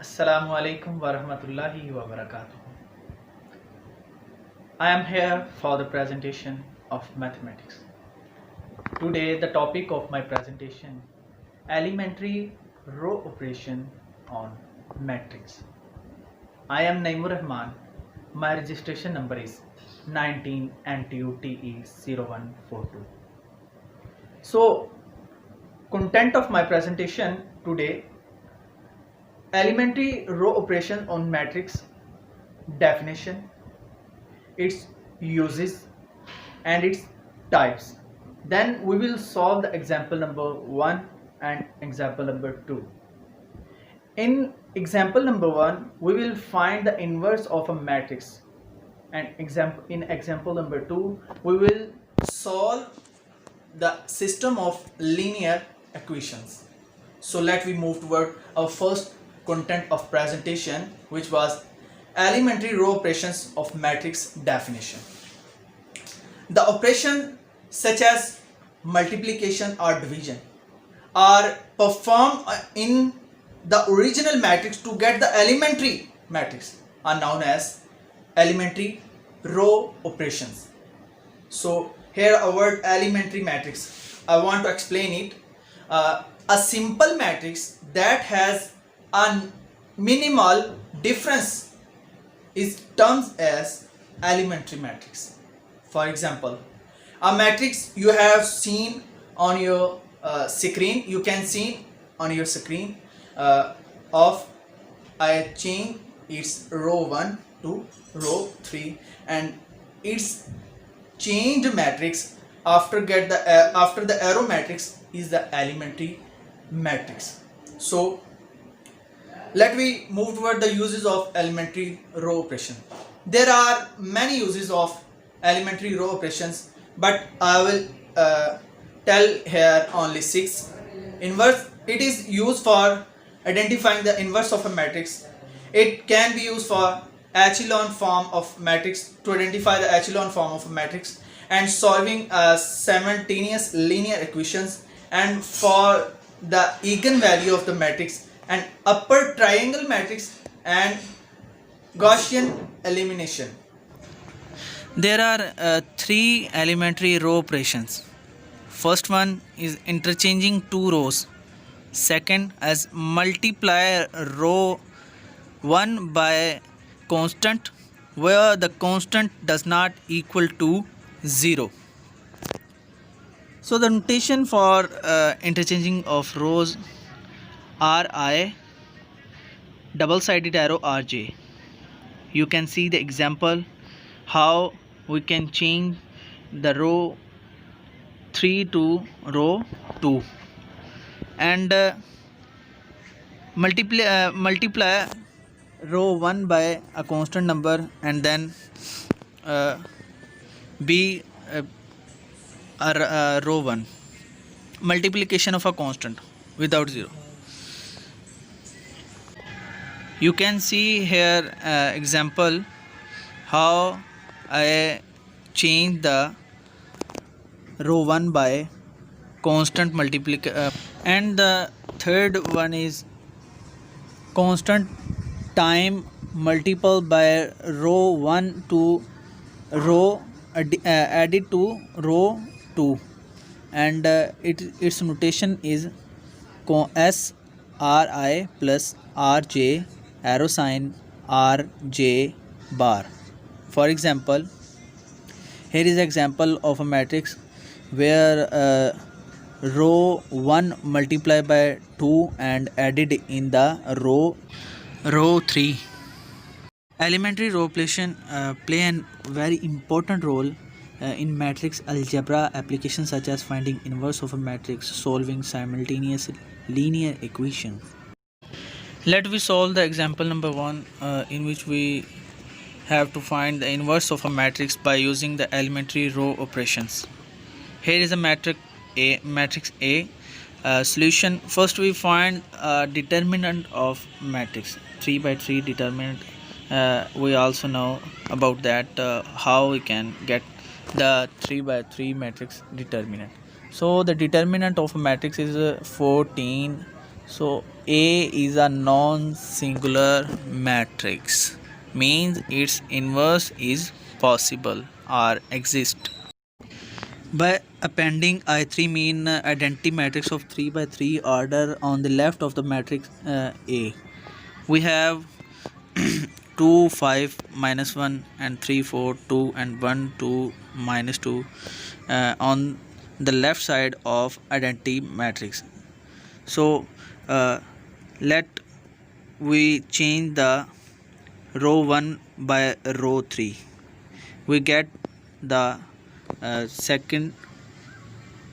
Assalamu alaikum wa rahmatullahi wa barakatuh. I am here for the presentation of mathematics. Today the topic of my presentation elementary row operation on matrix. I am Naimur Rahman. My registration number is 19 NTUTE 0142. So content of my presentation today elementary row operation on matrix, definition, its uses and its types. Then we will solve the example number 1 and example number 2. In example number 1 we will find the inverse of a matrix, and in example number 2 we will solve the system of linear equations. So let we move toward our first content of presentation, which was elementary row operations of matrix definition. The operation such as multiplication or division are performed in the original matrix to get the elementary matrix are known as elementary row operations. So here our word elementary matrix, I want to explain it. A simple matrix that has a minimal difference is termed as elementary matrix. For example, a matrix you have seen on your screen, you can see on your screen of I change its row 1 to row 3, and its changed matrix after the arrow matrix is the elementary matrix. So let me move toward the uses of elementary row operation. There are many uses of elementary row operations, but I will tell here only 6. Inverse, it is used for identifying the inverse of a matrix. It can be used for echelon form of matrix, to identify the echelon form of a matrix, and solving simultaneous linear equations, and for the eigenvalue of the matrix and upper triangle matrix and Gaussian elimination. There are three elementary row operations. First one is interchanging two rows. Second as multiply row 1 by constant where the constant does not equal to 0. So the notation for interchanging of rows Ri double-sided arrow Rj. You can see the example how we can change the row 3 to row 2, and multiply row 1 by a constant number, and then be row 1, multiplication of a constant without 0. You can see here example how I change the row 1 by constant multiplication, and the third one is constant time multiple by row 1 to row added to row 2, and its notation is SRI plus RJ arrow sign RJ bar. For example, here is example of a matrix where row 1 multiplied by 2 and added in the row 3. Elementary row operation play a very important role in matrix algebra applications such as finding inverse of a matrix, solving simultaneous linear equations. Let we solve the example number 1 in which we have to find the inverse of a matrix by using the elementary row operations. Here is a matrix A. Solution. First we find determinant of matrix, 3 by 3 determinant. We also know about that, how we can get the 3 by 3 matrix determinant. So the determinant of a matrix is 14, So A is a non-singular matrix, means its inverse is possible or exist. By appending I3 mean identity matrix of 3 by 3 order on the left of the matrix A. We have 2 5 minus 1 and 3 4 2 and 1 2 minus 2 on the left side of identity matrix. So let we change the row 1 by row 3. We get the second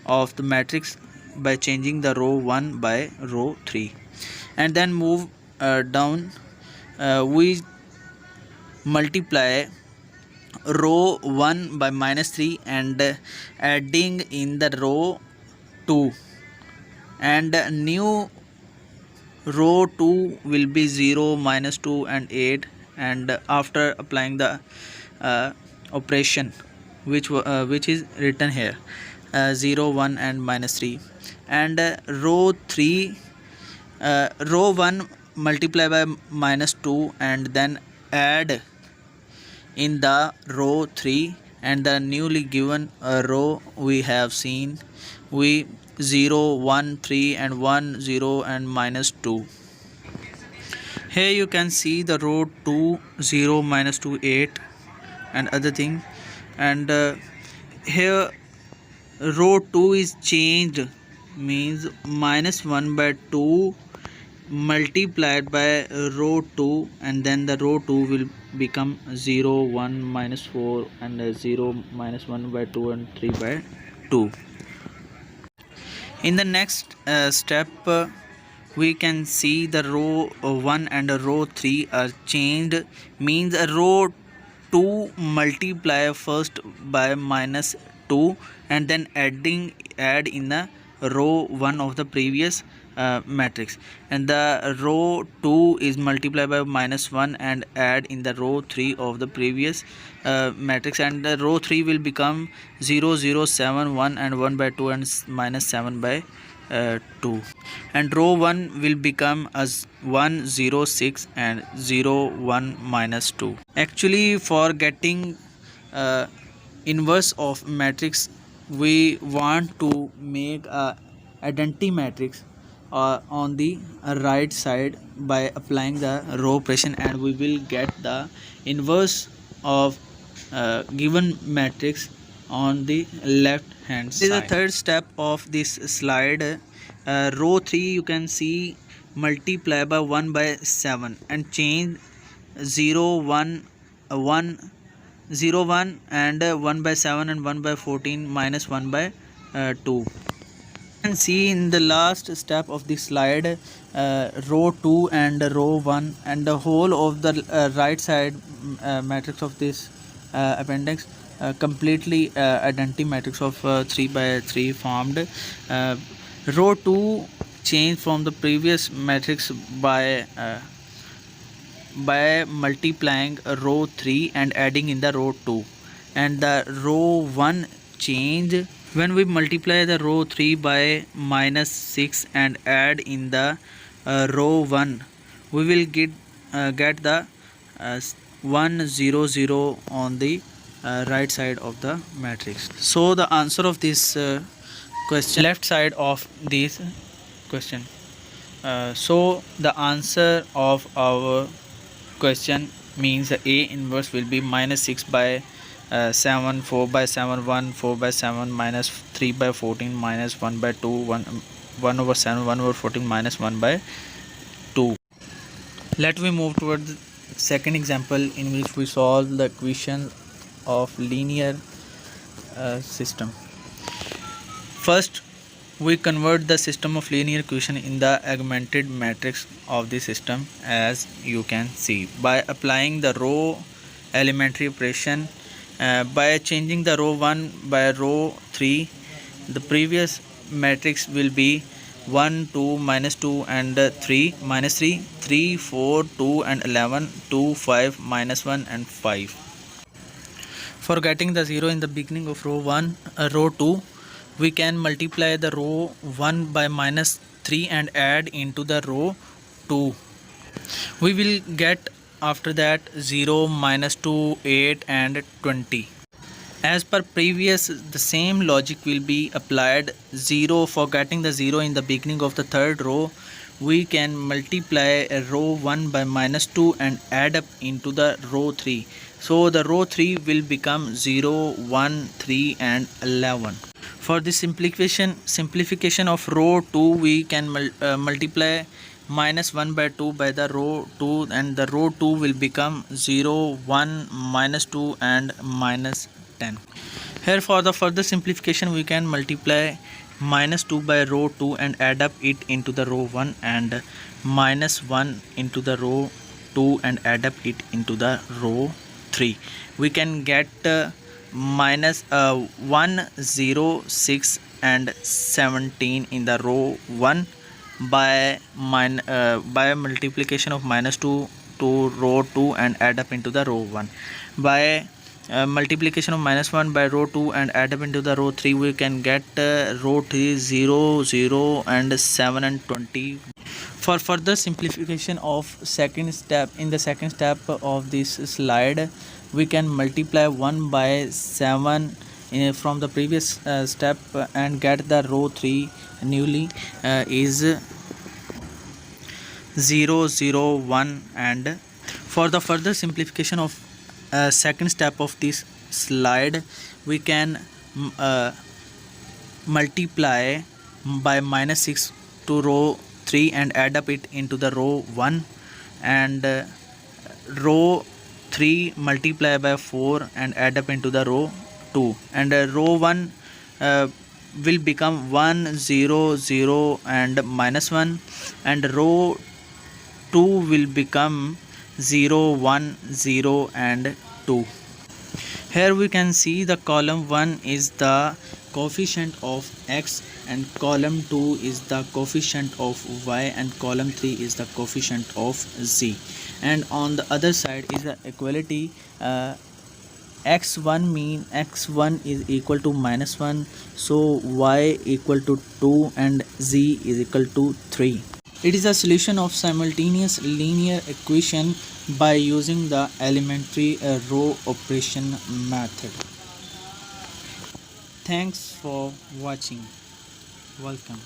of the matrix by changing the row 1 by row 3, and then move down. We multiply row 1 by minus 3 and adding in the row 2, and new row 2 will be 0 minus 2 and 8, and after applying the operation which is written here 0 1 and minus 3, and row 3 row 1 multiply by minus 2 and then add in the row 3, and the newly given row we have seen we 0 1 3 and 1 0 and minus 2. Here you can see the row 2 0 minus 2 8 and other thing, and here row 2 is changed, means minus 1 by 2 multiplied by row 2, and then the row 2 will become 0 1 minus 4 and 0 minus 1 by 2 and 3 by 2. In the next step we can see the row 1 and row 3 are changed, means row 2 multiply first by minus 2 and then add in the row 1 of the previous matrix, and the row 2 is multiplied by minus 1 and add in the row 3 of the previous matrix, and the row 3 will become 0 0 7 1 and 1 by 2 and minus 7 by 2, and row 1 will become as 1 0 6 and 0 1 minus 2. Actually, for getting inverse of matrix, we want to make a identity matrix on the right side by applying the row operation, and we will get the inverse of given matrix on the left hand side. This is the third step of this slide. Row 3 you can see multiply by 1 by 7 and change 0 1 1 0 1 and 1 by 7 and 1 by 14 minus 1 by 2. And see in the last step of this slide row 2 and row 1 and the whole of the right side matrix of this appendix completely identity matrix of 3 by 3 formed. Row 2 changed from the previous matrix by multiplying row 3 and adding in the row 2, and the row 1 change when we multiply the row 3 by minus 6 and add in the row 1, we will get the 1 0 0 on the right side of the matrix. So the answer of this question, left side of this question. So the answer of our question means the A inverse will be minus 6 by 7 4 by 7 1 4 by 7 minus 3 by 14 minus 1 by 2 1 over 7 1 over 14 minus 1 by 2. Let me move toward the second example in which we solve the equation of linear system. First, we convert the system of linear equation in the augmented matrix of the system, as you can see by applying the row elementary operation. By changing the row 1 by row 3, the previous matrix will be 1 2 minus 2 and 3 minus 3 3 4 2 and 11 2 5 minus 1 and 5. For getting the 0 in the beginning of row 1 row 2, we can multiply the row 1 by minus 3 and add into the row 2. We will get after that 0, -2, 8 and 20. As per previous, the same logic will be applied. 0, for getting the 0 in the beginning of the third row, we can multiply row 1 by -2 and add up into the row 3. So the row 3 will become 0, 1, 3 and 11. For this simplification of row 2, we can multiply -1 by 2 by the row 2, and the row 2 will become 0, 1, -2 and -10. Here for the further simplification, we can multiply -2 by row 2 and add up it into the row 1, and -1 into the row 2 and add up it into the row 3. We can get -1, 0, 6 and 17 in the row 1 by multiplication of -2 to row 2 and add up into the row 1. By multiplication of -1 by row 2 and add up into the row 3, we can get row 3, 0, 0 and 7 and 20. For further simplification of second step, in the second step of this slide, we can multiply 1 by 7 from the previous step and get the row 3 newly is 0, 0, 1. And for the further simplification of second step of this slide, we can multiply by -6 to row 3 and add up it into the row 1, and row 3 multiply by 4 and add up into the row 2, and row 1 will become 1, 0, 0 and -1, and row 2 will become 0, 1, 0 and 2. Here we can see the column 1 is the coefficient of x, and column 2 is the coefficient of y, and column 3 is the coefficient of z. And on the other side is the equality. X1 mean x1 is equal to -1, so y equal to 2 and z is equal to 3. It is a solution of simultaneous linear equation by using the elementary row operation method. Thanks for watching. Welcome.